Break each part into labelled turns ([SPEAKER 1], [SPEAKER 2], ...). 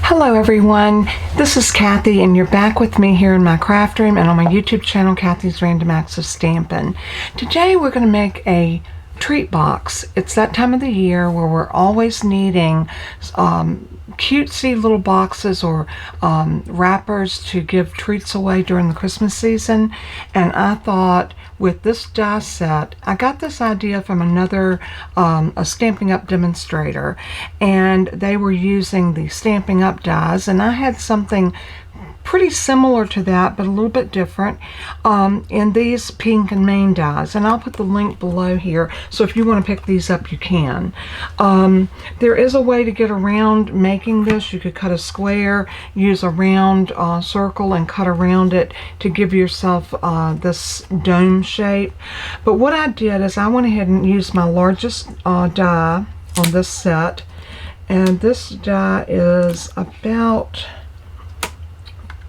[SPEAKER 1] Hello everyone, this is Kathy and you're back with me here in my craft room and on my YouTube channel, Kathy's Random Acts of Stampin'. Today we're going to make a treat box. It's that time of the year where we're always needing cutesy little boxes or wrappers to give treats away during the Christmas season, and I thought with this die set, I got this idea from another a Stampin' Up demonstrator, and they were using the Stampin' Up dies, and I had something pretty similar to that but a little bit different in these pink and Maine dies, and I'll put the link below here, so if you want to pick these up you can. There is a way to get around making this. You could cut a square, use a round circle and cut around it to give yourself this dome shape, but what I did is I went ahead and used my largest die on this set, and this die is about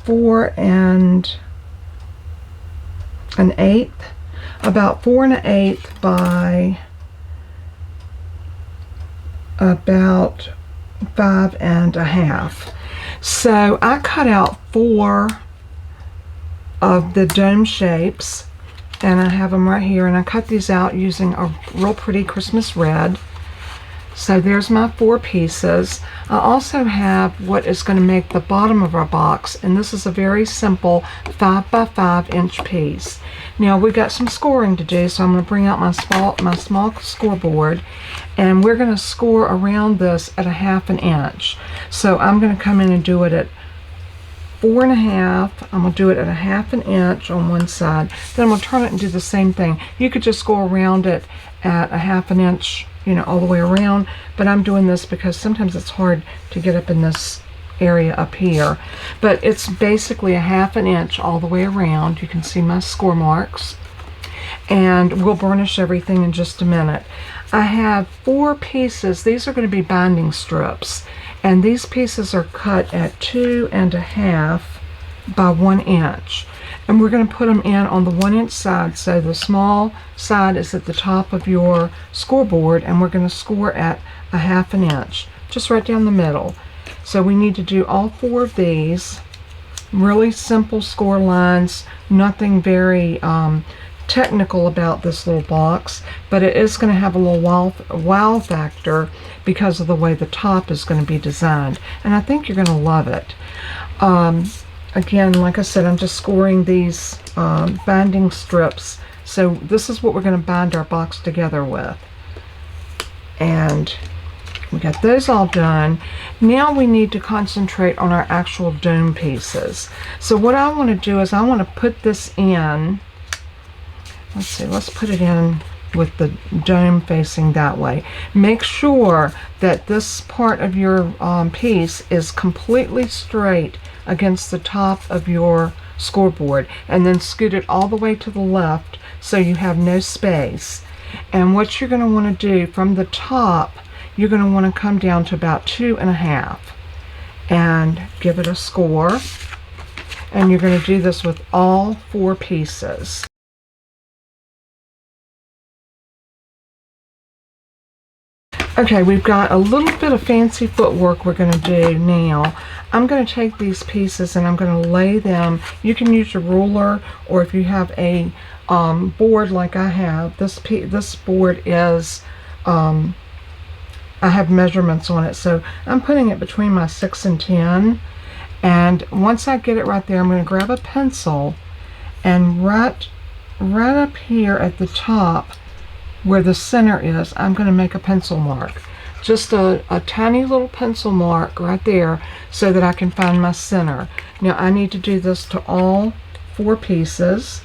[SPEAKER 1] 4 1/8, about 4 1/8 by about 5 1/2. So I cut out 4 of the dome shapes, and I have them right here, and I cut these out using a real pretty Christmas red. So there's my 4 pieces. I also have what is going to make the bottom of our box, and this is a very simple 5 by 5 inch piece. Now we got some scoring to do, so I'm going to bring out my small scoreboard, and we're going to score around this at 1/2 inch. So I'm going to come in and do it at 4 1/2. I'm going to do it at 1/2 inch on one side. Then I'm going to turn it and do the same thing. You could just go around it at 1/2 inch, you know, all the way around, but I'm doing this because sometimes it's hard to get up in this area up here. But it's basically 1/2 inch all the way around. You can see my score marks, and we'll burnish everything in just a minute. I have 4 pieces. These are going to be binding strips, and these pieces are cut at 2 1/2 by 1 inch, and we're going to put them in on the 1 inch side. So the small side is at the top of your scoreboard, and we're going to score at 1/2 inch, just right down the middle. So we need to do all 4 of these. Really simple score lines, nothing very technical about this little box, but it is going to have a little wow factor because of the way the top is going to be designed, and I think you're going to love it. Again, like I said, I'm just scoring these binding strips. So this is what we're going to bind our box together with. And we got those all done. Now we need to concentrate on our actual dome pieces. So what I want to do is I want to put this in. Let's see, let's put it in with the dome facing that way. Make sure that this part of your piece is completely straight against the top of your scoreboard, and then scoot it all the way to the left so you have no space. And what you're going to want to do from the top, you're going to want to come down to about 2 1/2 and give it a score, and you're going to do this with all 4 pieces. Okay, we've got a little bit of fancy footwork we're going to do now. I'm going to take these pieces and I'm going to lay them. You can use a ruler, or if you have a board like I have, this board is, I have measurements on it, so I'm putting it between my 6 and 10. And once I get it right there, I'm going to grab a pencil, and right up here at the top, where the center is, I'm going to make a pencil mark. Just a tiny little pencil mark right there so that I can find my center. Now I need to do this to all 4 pieces,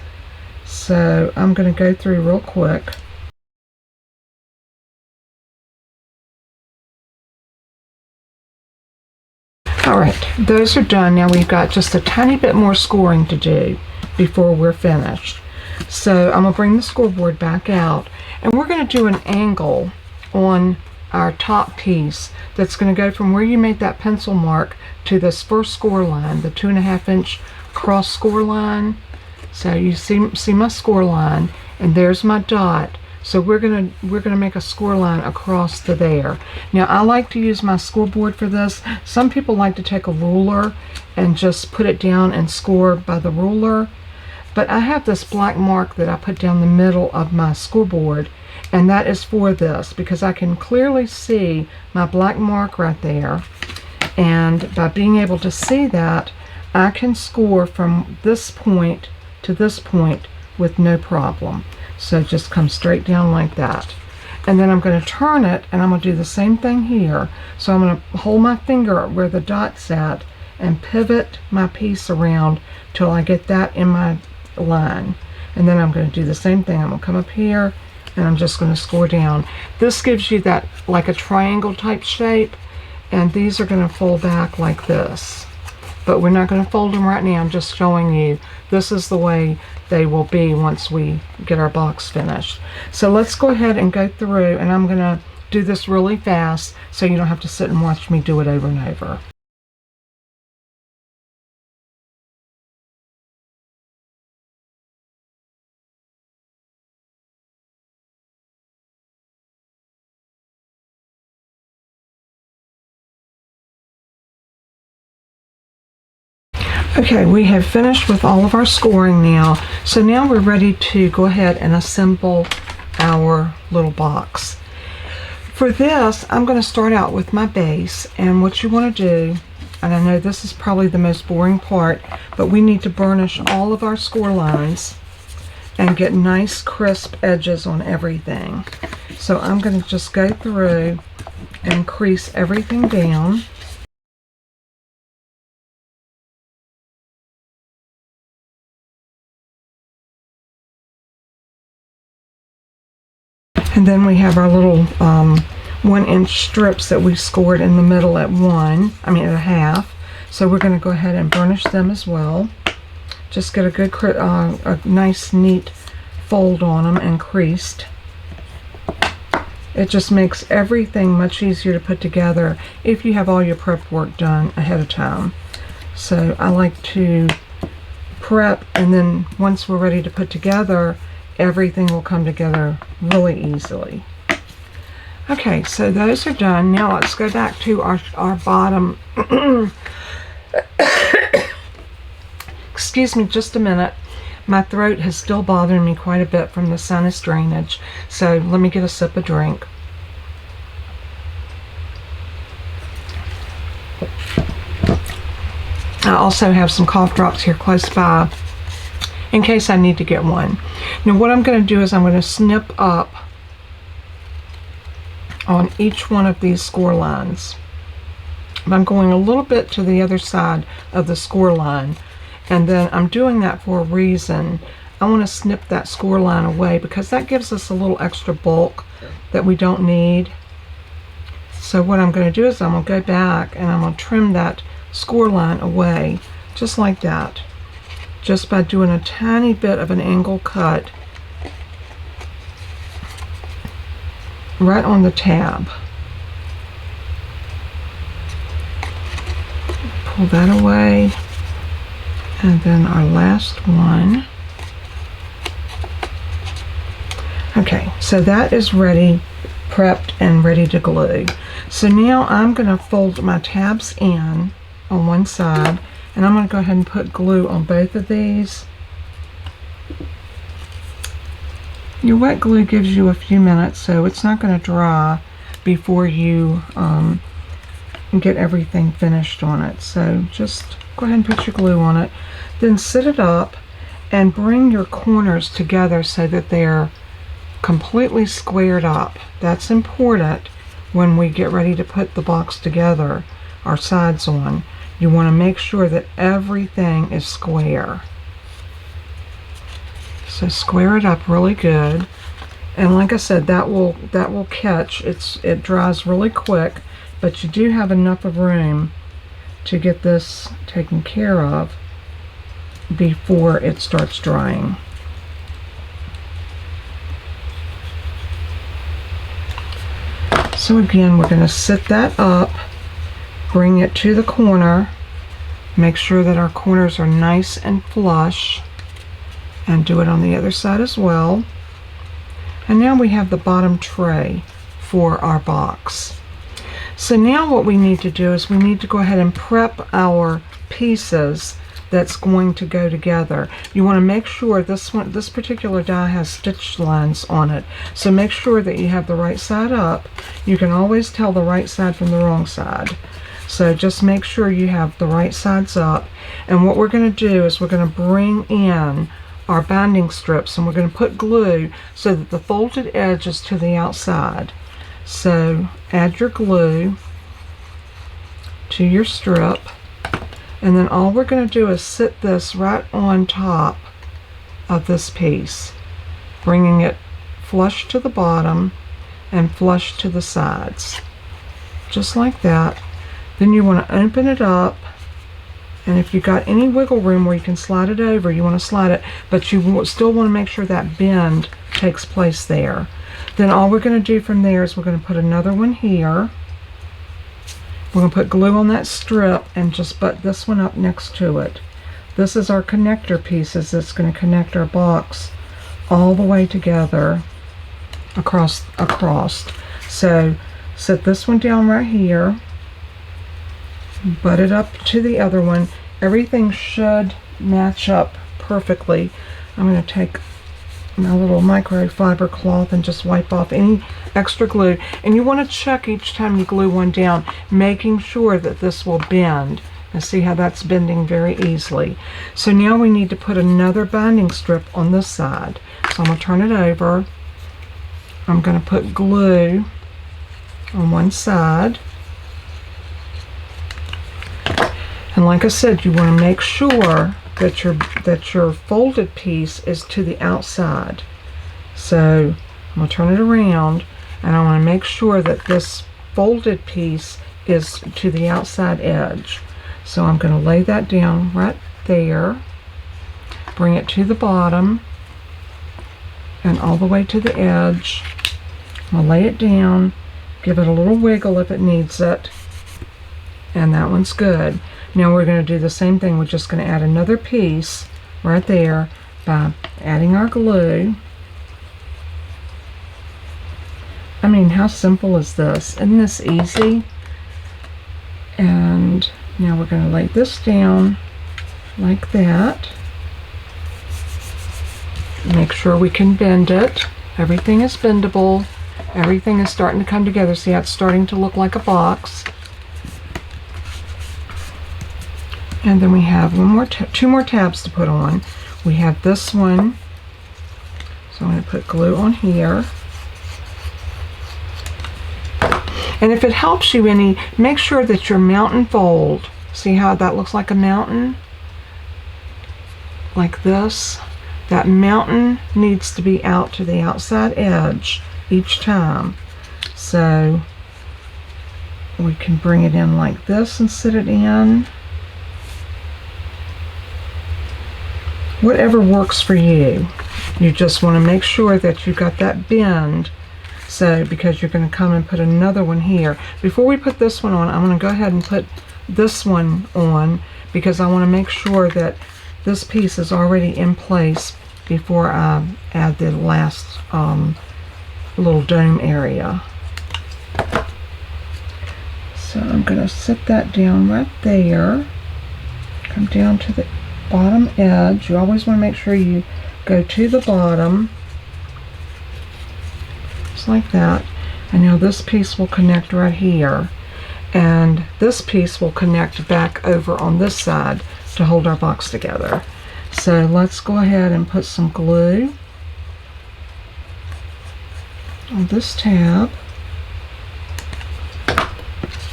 [SPEAKER 1] so I'm going to go through real quick. Alright, those are done. Now we've got just a tiny bit more scoring to do before we're finished. So I'm going to bring the scoreboard back out, and we're going to do an angle on our top piece that's going to go from where you made that pencil mark to this first score line, the 2 1/2 inch cross score line. So you see my score line, and there's my dot. So we're gonna make a score line across to there. Now I like to use my scoreboard for this. Some people like to take a ruler and just put it down and score by the ruler. But I have this black mark that I put down the middle of my scoreboard, and that is for this because I can clearly see my black mark right there. And by being able to see that, I can score from this point to this point with no problem. So just come straight down like that. And then I'm going to turn it, and I'm going to do the same thing here. So I'm going to hold my finger where the dot's at and pivot my piece around till I get that in my line. And then I'm going to do the same thing. I'm going to come up here, and I'm just going to score down. This gives you that like a triangle type shape, and these are going to fold back like this. But we're not going to fold them right now. I'm just showing you this is the way they will be once we get our box finished. So let's go ahead and go through, and I'm going to do this really fast so you don't have to sit and watch me do it over and over. Okay, we have finished with all of our scoring now. So now we're ready to go ahead and assemble our little box. For this, I'm going to start out with my base, and what you want to do, and I know this is probably the most boring part, but we need to burnish all of our score lines and get nice crisp edges on everything. So I'm going to just go through and crease everything down. And then we have our little 1-inch strips that we scored in the middle at a half. So we're going to go ahead and burnish them as well. Just get a good, a nice neat fold on them and creased. It just makes everything much easier to put together if you have all your prep work done ahead of time. So I like to prep, and then once we're ready to put together, everything will come together really easily. Okay, so those are done. Now let's go back to our bottom. Excuse me just a minute. My throat is still bothering me quite a bit from the sinus drainage, so let me get a sip of drink. I also have some cough drops here close by in case I need to get one. Now what I'm going to do is I'm going to snip up on each one of these score lines. I'm going a little bit to the other side of the score line, and then I'm doing that for a reason. I want to snip that score line away because that gives us a little extra bulk that we don't need. So what I'm going to do is I'm going to go back and I'm going to trim that score line away just like that, just by doing a tiny bit of an angle cut right on the tab. Pull that away, and then our last one. Okay, so that is ready, prepped and ready to glue. So now I'm going to fold my tabs in on one side, and I'm going to go ahead and put glue on both of these. Your wet glue gives you a few minutes, so it's not going to dry before you get everything finished on it. So just go ahead and put your glue on it. Then sit it up and bring your corners together so that they're completely squared up. That's important when we get ready to put the box together, our sides on. You want to make sure that everything is square. So square it up really good, and like I said, that will catch. It dries really quick, but you do have enough of room to get this taken care of before it starts drying. So again, we're going to sit that up, bring it to the corner, make sure that our corners are nice and flush, and do it on the other side as well. And now we have the bottom tray for our box. So now what we need to do is we need to go ahead and prep our pieces that's going to go together. You want to make sure this particular die has stitch lines on it. So make sure that you have the right side up. You can always tell the right side from the wrong side. So just make sure you have the right sides up. And what we're going to do is we're going to bring in our binding strips and we're going to put glue so that the folded edge is to the outside. So add your glue to your strip, and then all we're going to do is sit this right on top of this piece, bringing it flush to the bottom and flush to the sides, just like that. Then you want to open it up, and if you've got any wiggle room where you can slide it over, you want to slide it, but you still want to make sure that bend takes place there. Then all we're going to do from there is we're going to put another one here. We're going to put glue on that strip and just butt this one up next to it. This is our connector pieces that's going to connect our box all the way together across. So set this one down right here, butt it up to the other one. Everything should match up perfectly. I'm going to take my little microfiber cloth and just wipe off any extra glue. And you want to check each time you glue one down, making sure that this will bend. And see how that's bending very easily. So now we need to put another binding strip on this side. So I'm going to turn it over. I'm going to put glue on one side. And like I said, you want to make sure that your folded piece is to the outside. So I'm going to turn it around, and I want to make sure that this folded piece is to the outside edge. So I'm going to lay that down right there, bring it to the bottom and all the way to the edge. I'm going to lay it down, give it a little wiggle if it needs it, and that one's good. Now we're going to do the same thing. We're just going to add another piece right there by adding our glue. I mean, how simple is this? Isn't this easy? And now we're going to lay this down like that. Make sure we can bend it. Everything is bendable. Everything is starting to come together. See how it's starting to look like a box. And then we have two more tabs to put on. We have this one. So I'm going to put glue on here. And if it helps you any, make sure that your mountain fold, see how that looks like a mountain? Like this. That mountain needs to be out to the outside edge each time. So we can bring it in like this and sit it in. Whatever works for you. You just want to make sure that you've got that bend. So, because you're going to come and put another one here. Before we put this one on, I'm going to go ahead and put this one on because I want to make sure that this piece is already in place before I add the last little dome area. So I'm going to set that down right there. Come down to the bottom edge. You always want to make sure you go to the bottom, just like that. And now this piece will connect right here, and this piece will connect back over on this side to hold our box together. So let's go ahead and put some glue on this tab.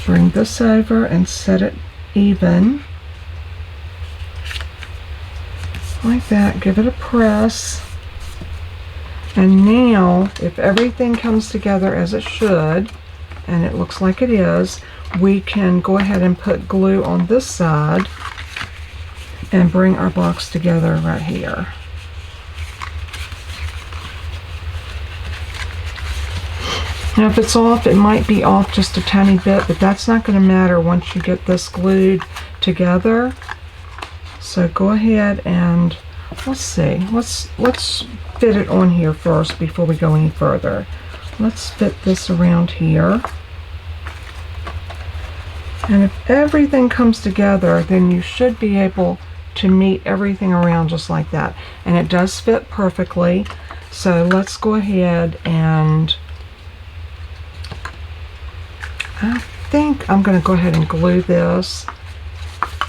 [SPEAKER 1] Bring this over and set it even. Like that, give it a press. And now, if everything comes together as it should, and it looks like it is, we can go ahead and put glue on this side and bring our box together right here. Now if it's off, it might be off just a tiny bit, but that's not going to matter once you get this glued together. So go ahead and let's see. Let's fit it on here first before we go any further. Let's fit this around here. And if everything comes together, then you should be able to meet everything around just like that. And it does fit perfectly. So let's go ahead and I think I'm going to go ahead and glue this.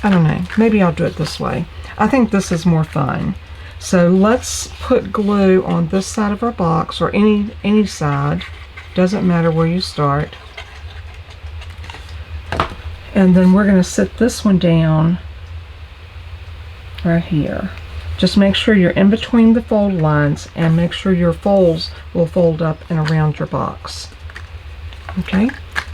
[SPEAKER 1] I don't know. Maybe I'll do it this way. I think this is more fun. So let's put glue on this side of our box, or any side. Doesn't matter where you start. And then we're going to sit this one down right here. Just make sure you're in between the fold lines and make sure your folds will fold up and around your box. Okay,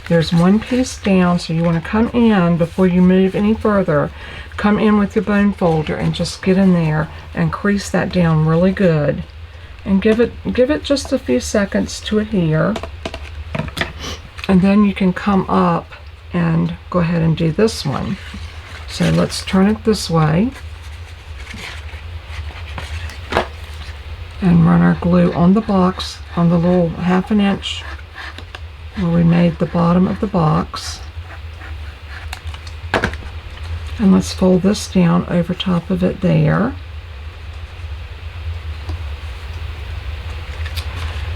[SPEAKER 1] there's one piece down, so you want to come in before you move any further. Come in with your bone folder and just get in there and crease that down really good. And give it just a few seconds to adhere. And then you can come up and go ahead and do this one. So let's turn it this way and run our glue on the box, on the little 1/2 inch where we made the bottom of the box. And let's fold this down over top of it there.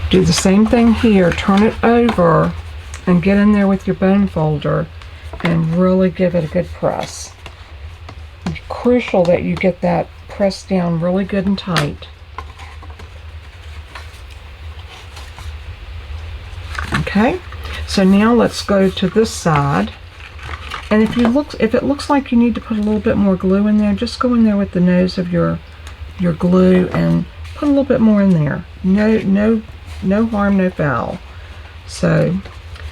[SPEAKER 1] Do the same thing here. Turn it over and get in there with your bone folder and really give it a good press. It's crucial that you get that pressed down really good and tight. Okay, so now let's go to this side. And if it looks like you need to put a little bit more glue in there, just go in there with the nose of your glue and put a little bit more in there. No harm, no foul. So,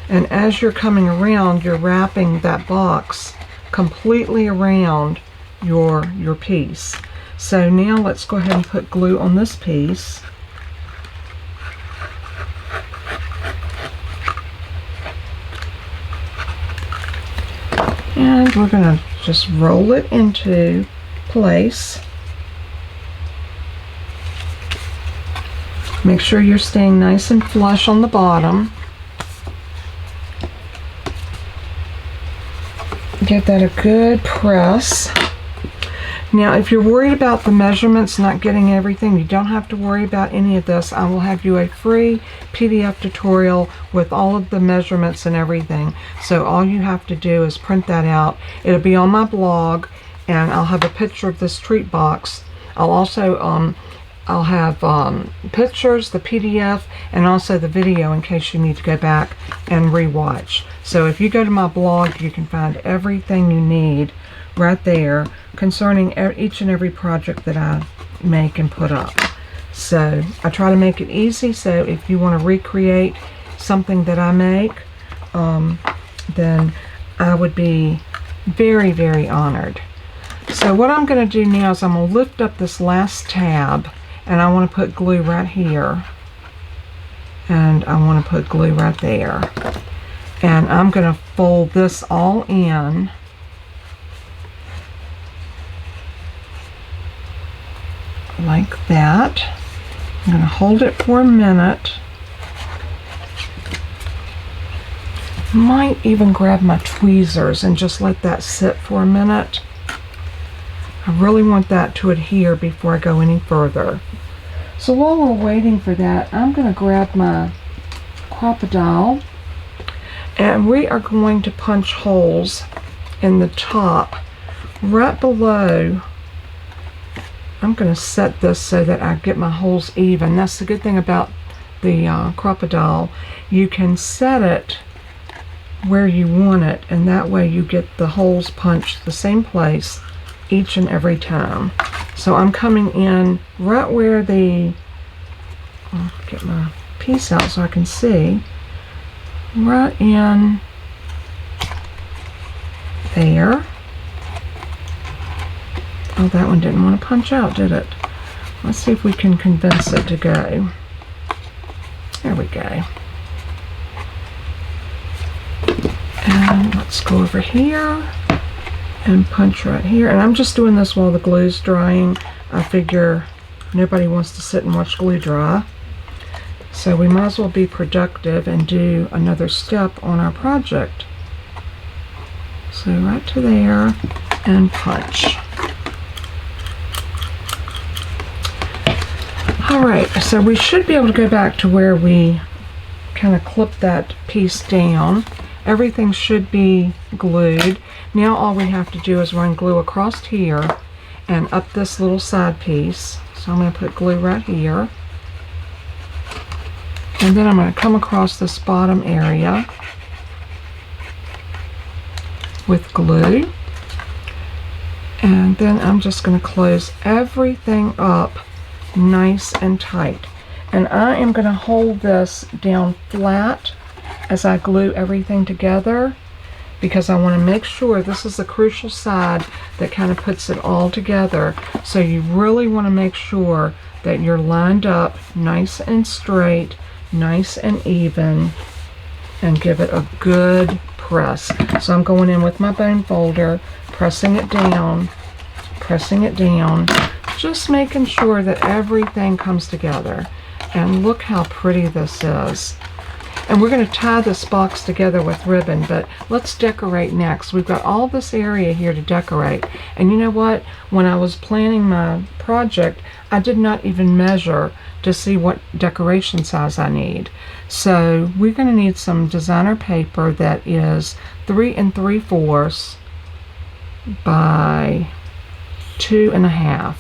[SPEAKER 1] and as you're coming around, you're wrapping that box completely around your piece. So now let's go ahead and put glue on this piece. And we're going to just roll it into place. Make sure you're staying nice and flush on the bottom. Give that a good press. Now, if you're worried about the measurements not getting everything, you don't have to worry about any of this. I will have you a free PDF tutorial with all of the measurements and everything. So all you have to do is print that out. It'll be on my blog, and I'll have a picture of this treat box. I'll also I'll have pictures, the PDF, and also the video in case you need to go back and rewatch. So if you go to my blog, you can find everything you need right there concerning each and every project that I make and put up. So I try to make it easy, so if you want to recreate something that I make, then I would be very, very honored. So what I'm going to do now is I'm going to lift up this last tab, and I want to put glue right here, and I want to put glue right there, and I'm going to fold this all in like that. I'm going to hold it for a minute. Might even grab my tweezers and just let that sit for a minute. I really want that to adhere before I go any further. So while we're waiting for that, I'm going to grab my crocodile, and we are going to punch holes in the top right below. I'm going to set this so that I get my holes even. That's the good thing about the crocodile. You can set it where you want it, and that way you get the holes punched the same place each and every time. So I'm coming in right where the, I'll get my piece out so I can see, right in there. Oh, that one didn't want to punch out, did it? Let's see if we can convince it to go. There we go. And let's go over here and punch right here. And I'm just doing this while the glue's drying. I figure nobody wants to sit and watch glue dry. So we might as well be productive and do another step on our project. So right to there and punch. Alright, so we should be able to go back to where we kind of clip that piece down. Everything should be glued. Now all we have to do is run glue across here and up this little side piece. So I'm going to put glue right here. And then I'm going to come across this bottom area with glue. And then I'm just going to close everything up nice and tight. And I am going to hold this down flat as I glue everything together, because I want to make sure this is the crucial side that kind of puts it all together. So you really want to make sure that you're lined up nice and straight, nice and even, and give it a good press. So I'm going in with my bone folder, pressing it down, just making sure that everything comes together. And look how pretty this is. And we're going to tie this box together with ribbon, but let's decorate next. We've got all this area here to decorate. And you know what? When I was planning my project, I did not even measure to see what decoration size I need. So we're going to need some designer paper that is 3 3/4 by 2 1/2.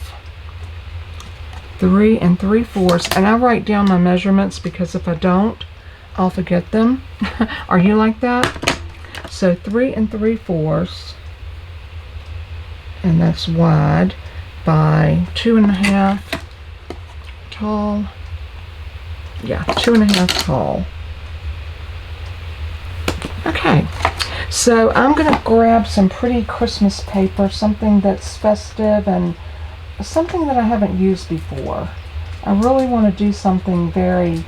[SPEAKER 1] 3 3/4, and I write down my measurements because if I don't, I'll forget them. Are you like that? So 3 3/4, and that's wide, by 2 1/2 tall. Yeah, 2 1/2 tall. Okay, so I'm going to grab some pretty Christmas paper, something that's festive and something that I haven't used before. I really want to do something very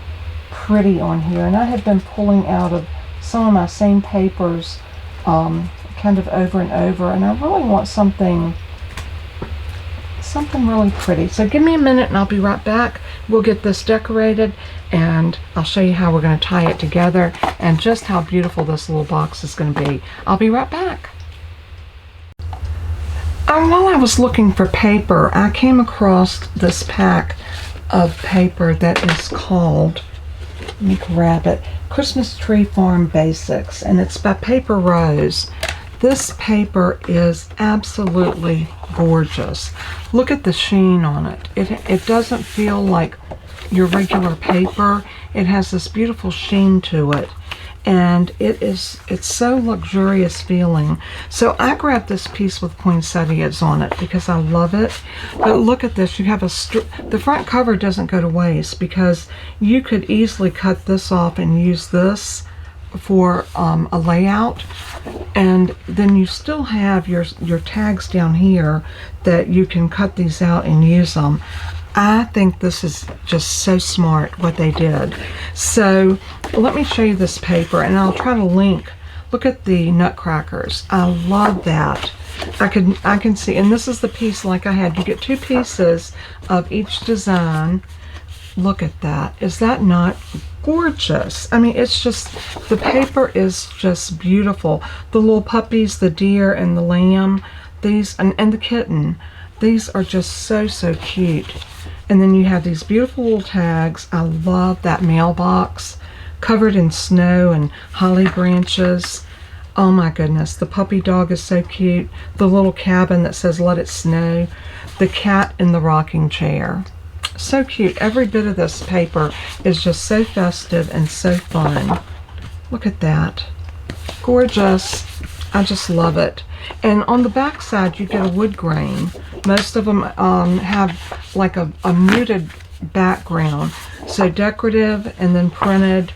[SPEAKER 1] pretty on here, and I have been pulling out of some of my same papers kind of over and over, and I really want something really pretty. So give me a minute and I'll be right back. We'll get this decorated and I'll show you how we're going to tie it together and just how beautiful this little box is going to be. I'll be right back. While I was looking for paper, I came across this pack of paper that is called, let me grab it, Christmas Tree Farm Basics, and it's by Paper Rose. This paper is absolutely gorgeous. Look at the sheen on it. It doesn't feel like your regular paper. It has this beautiful sheen to it. And it's so luxurious feeling. So I grabbed this piece with poinsettias on it because I love it. But look at this. You have the front cover doesn't go to waste, because you could easily cut this off and use this for a layout, and then you still have your tags down here that you can cut these out and use them. I think this is just so smart what they did. So let me show you this paper, and I'll try to link. Look at the nutcrackers. I love that. I can see, and this is the piece like I had. You get 2 pieces of each design. Look at that. Is that not gorgeous? I mean, it's just, the paper is just beautiful. The little puppies, the deer and the lamb, these, and the kitten, these are just so cute. And then you have these beautiful little tags. I love that mailbox covered in snow and holly branches. Oh my goodness, the puppy dog is so cute. The little cabin that says "Let it snow." The cat in the rocking chair. So cute. Every bit of this paper is just so festive and so fun. Look at that. Gorgeous. I just love it. And on the back side you get a wood grain. Most of them have like a muted background. So decorative and then printed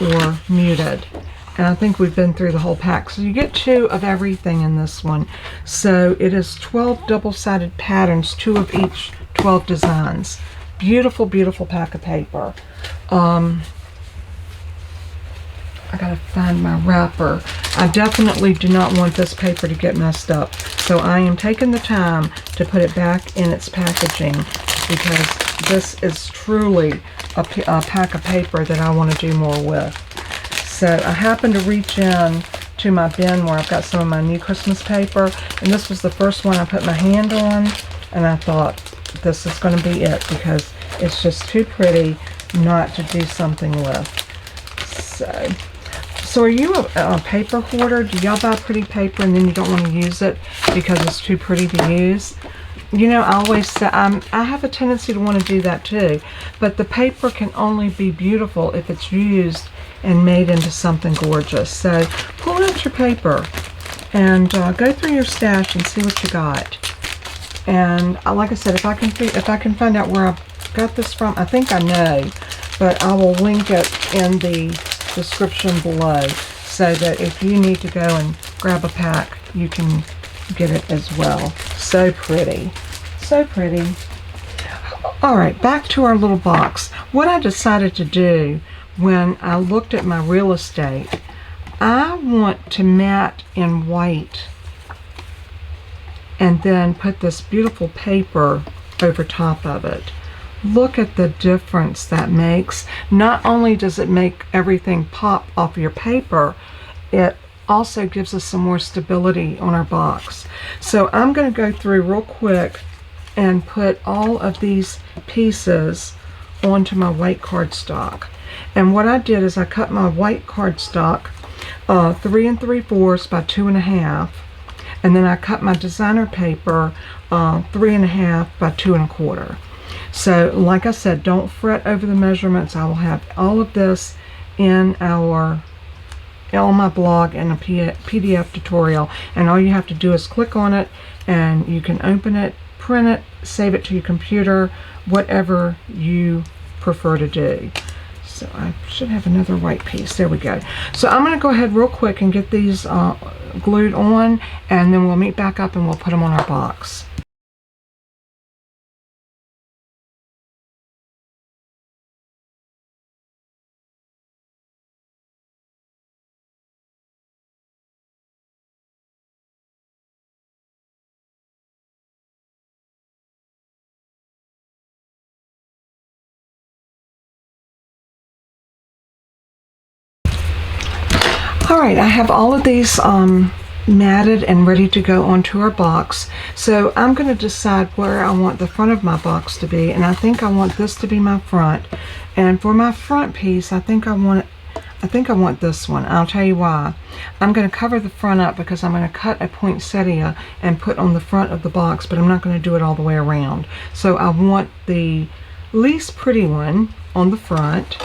[SPEAKER 1] or muted. And I think we've been through the whole pack. So you get 2 of everything in this one. So it is 12 double-sided patterns, 2 of each 12 designs. Beautiful, beautiful pack of paper. I gotta find my wrapper. I definitely do not want this paper to get messed up. So I am taking the time to put it back in its packaging because this is truly a pack of paper that I want to do more with. So I happened to reach in to my bin where I've got some of my new Christmas paper, and this was the first one I put my hand on, and I thought this is going to be it because it's just too pretty not to do something with. So are you a paper hoarder? Do y'all buy pretty paper and then you don't want to use it because it's too pretty to use? You know, I always say, I have a tendency to want to do that too, but the paper can only be beautiful if it's used and made into something gorgeous. So pull out your paper and go through your stash and see what you got. And like I said, if I can find out where I got this from, I think I know, but I will link it in the description below so that if you need to go and grab a pack, you can get it as well. So pretty. So pretty. All right, back to our little box. What I decided to do when I looked at my real estate, I want to mat in white and then put this beautiful paper over top of it. Look at the difference that makes. Not only does it make everything pop off your paper, it also gives us some more stability on our box. So I'm going to go through real quick and put all of these pieces onto my white cardstock. And what I did is I cut my white cardstock 3 3/4 by 2 1/2, and then I cut my designer paper 3 1/2 by 2 1/4. So like I said, don't fret over the measurements. I will have all of this in on my blog in a PDF tutorial, and all you have to do is click on it and you can open it, print it, save it to your computer, whatever you prefer to do. So I should have another white piece. There we go. So I'm going to go ahead real quick and get these glued on, and then we'll meet back up and we'll put them on our box. Alright, I have all of these matted and ready to go onto our box. So I'm going to decide where I want the front of my box to be, and I think I want this to be my front. And for my front piece, I think I want this one. I'll tell you why. I'm going to cover the front up because I'm going to cut a poinsettia and put on the front of the box, but I'm not going to do it all the way around. So I want the least pretty one on the front,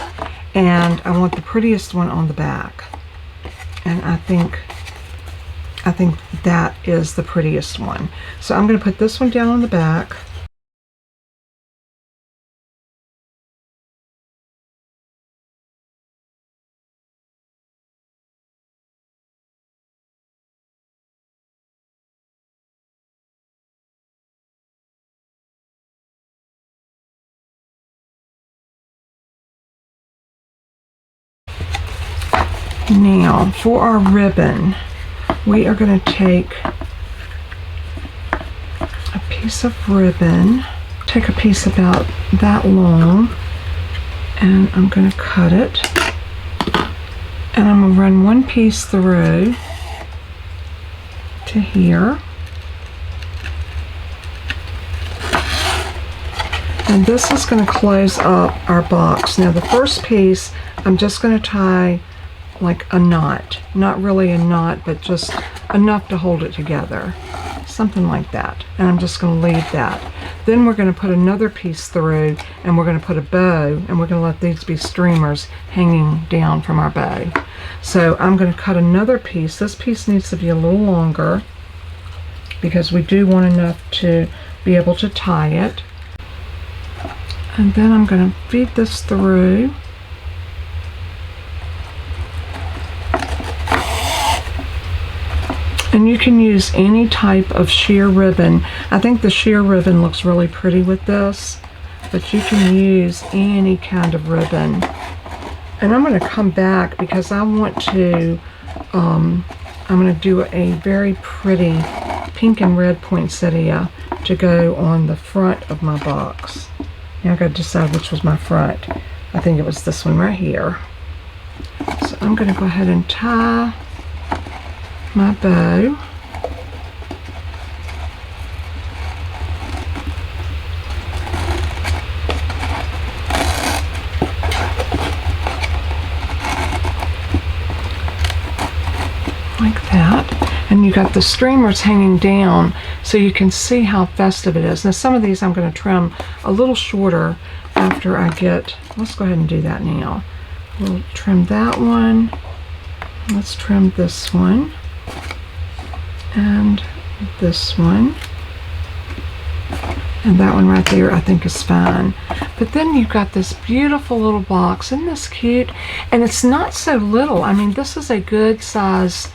[SPEAKER 1] and I want the prettiest one on the back. And I think that is the prettiest one. So I'm going to put this one down on the back. Now, for our ribbon, we are going to take a piece of ribbon, take a piece about that long, and I'm going to cut it. And I'm going to run one piece through to here. And this is going to close up our box. Now, the first piece, I'm just going to tie like a knot. Not really a knot, but just enough to hold it together. Something like that. And I'm just going to leave that. Then we're going to put another piece through, and we're going to put a bow, and we're going to let these be streamers hanging down from our bow. So I'm going to cut another piece. This piece needs to be a little longer because we do want enough to be able to tie it. And then I'm going to feed this through. And you can use any type of sheer ribbon. I think the sheer ribbon looks really pretty with this, but you can use any kind of ribbon. And I'm going to come back because I want to I'm going to do a very pretty pink and red poinsettia to go on the front of my box. Now I've got to decide which was my front. I think it was this one right here. So I'm going to go ahead and tie my bow. Like that. And you got the streamers hanging down so you can see how festive it is. Now some of these I'm going to trim a little shorter after I get, let's go ahead and do that now. We'll trim that one. Let's trim this one. And this one. And that one right there I think is fine. But then you've got this beautiful little box. Isn't this cute? And it's not so little. I mean, this is a good size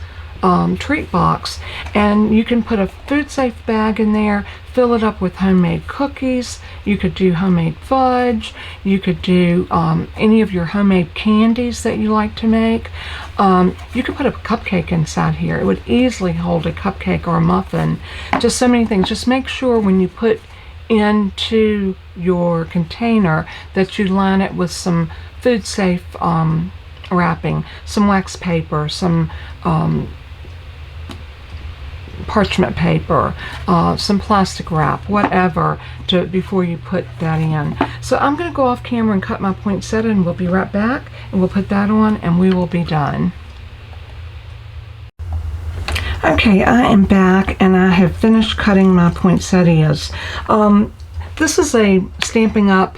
[SPEAKER 1] treat box, and you can put a food safe bag in there, fill it up with homemade cookies. You could do homemade fudge. You could do any of your homemade candies that you like to make. You could put a cupcake inside here. It would easily hold a cupcake or a muffin. Just so many things. Just make sure when you put into your container that you line it with some food safe wrapping, some wax paper, some parchment paper, some plastic wrap, whatever, before you put that in. So I'm going to go off camera and cut my poinsettia, and we'll be right back, and we'll put that on and we will be done. Okay, I am back and I have finished cutting my poinsettias. This is a Stampin' Up!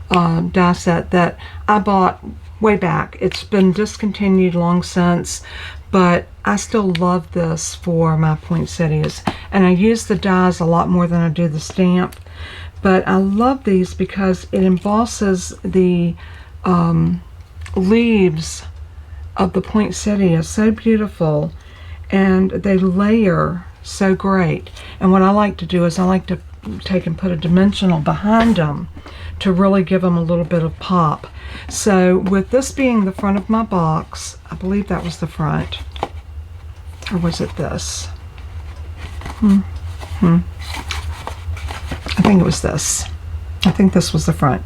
[SPEAKER 1] Die set that I bought way back. It's been discontinued long since, but I still love this for my poinsettias, and I use the dies a lot more than I do the stamp. But I love these because it embosses the leaves of the poinsettia so beautiful, and they layer so great. And what I like to do is I like to take and put a dimensional behind them to really give them a little bit of pop. So with this being the front of my box, I believe that was the front, or was it this? I think it was this. I think this was the front.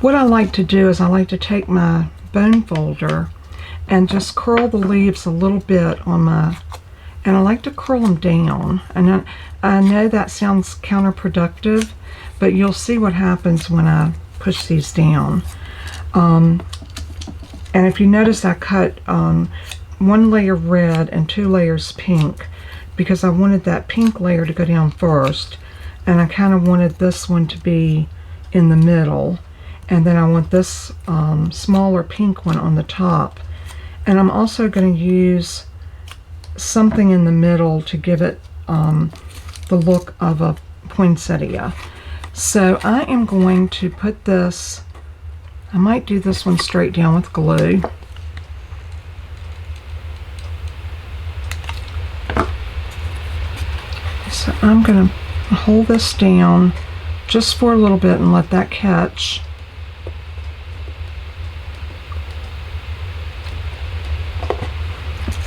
[SPEAKER 1] What I like to do is I like to take my bone folder and just curl the leaves a little bit on my, and I like to curl them down. And I know that sounds counterproductive, but you'll see what happens when I push these down. And if you notice, I cut one layer red and 2 layers pink because I wanted that pink layer to go down first, and I kind of wanted this one to be in the middle, and then I want this smaller pink one on the top. And I'm also going to use something in the middle to give it the look of a poinsettia. So I am going to put this, I might do this one straight down with glue. So I'm going to hold this down just for a little bit and let that catch.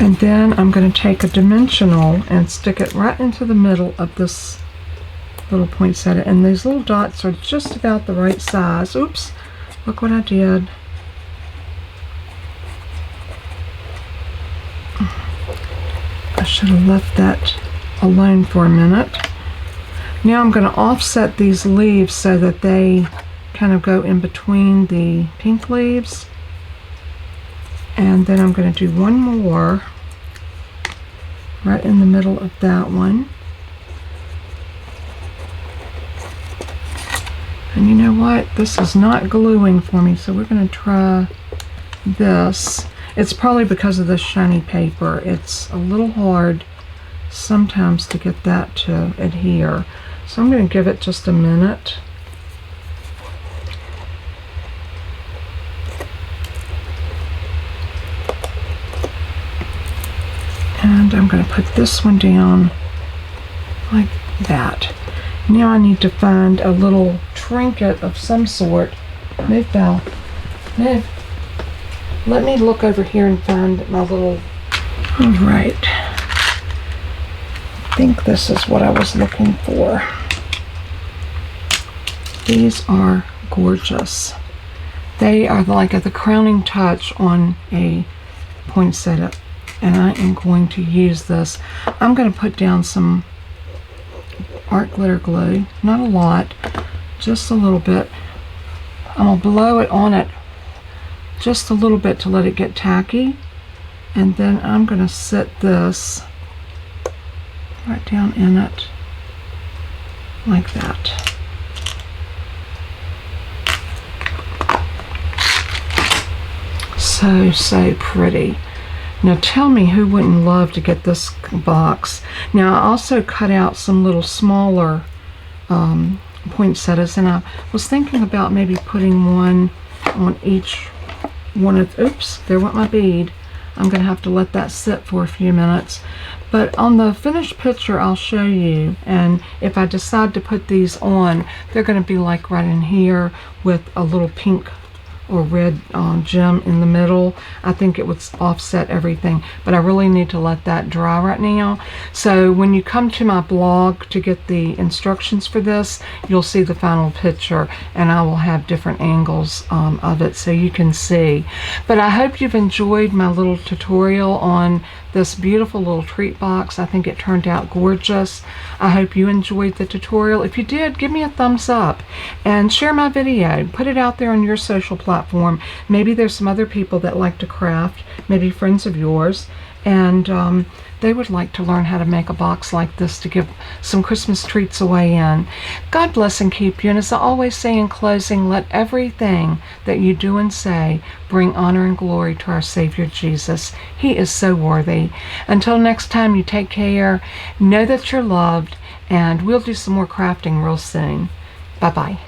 [SPEAKER 1] And then I'm going to take a dimensional and stick it right into the middle of this little poinsettia. And these little dots are just about the right size. Oops, look what I did. I should have left that alone for a minute. Now I'm going to offset these leaves so that they kind of go in between the pink leaves. And then I'm going to do one more right in the middle of that one. And you know what? This is not gluing for me, so we're going to try this. It's probably because of this shiny paper. It's a little hard sometimes to get that to adhere. So I'm going to give it just a minute. And I'm going to put this one down like that. Now I need to find a little trinket of some sort. Move, Val. Move. Let me look over here and find my little All right. I think this is what I was looking for. These are gorgeous. They are like the crowning touch on a poinsettia, and I am going to use this. I'm going to put down some art glitter glue, not a lot, just a little bit. I'm going to blow it on it just a little bit to let it get tacky, and then I'm going to set this right down in it like that. So pretty. Now tell me who wouldn't love to get this box. Now I also cut out some little smaller poinsettias, and I was thinking about maybe putting one on each one of, oops, there went my bead. I'm going to have to let that sit for a few minutes. But on the finished picture I'll show you, and if I decide to put these on, they're going to be like right in here with a little pink or red gem in the middle. I think it would offset everything, but I really need to let that dry right now. So when you come to my blog to get the instructions for this, you'll see the final picture, and I will have different angles of it so you can see. But I hope you've enjoyed my little tutorial on this beautiful little treat box. I think it turned out gorgeous. I hope you enjoyed the tutorial. If you did, give me a thumbs up and share my video. Put it out there on your social platform. Maybe there's some other people that like to craft, maybe friends of yours, and they would like to learn how to make a box like this to give some Christmas treats away in. God bless and keep you, and as I always say in closing, let everything that you do and say bring honor and glory to our Savior Jesus. He is so worthy. Until next time, you take care, know that you're loved, and we'll do some more crafting real soon. Bye-bye.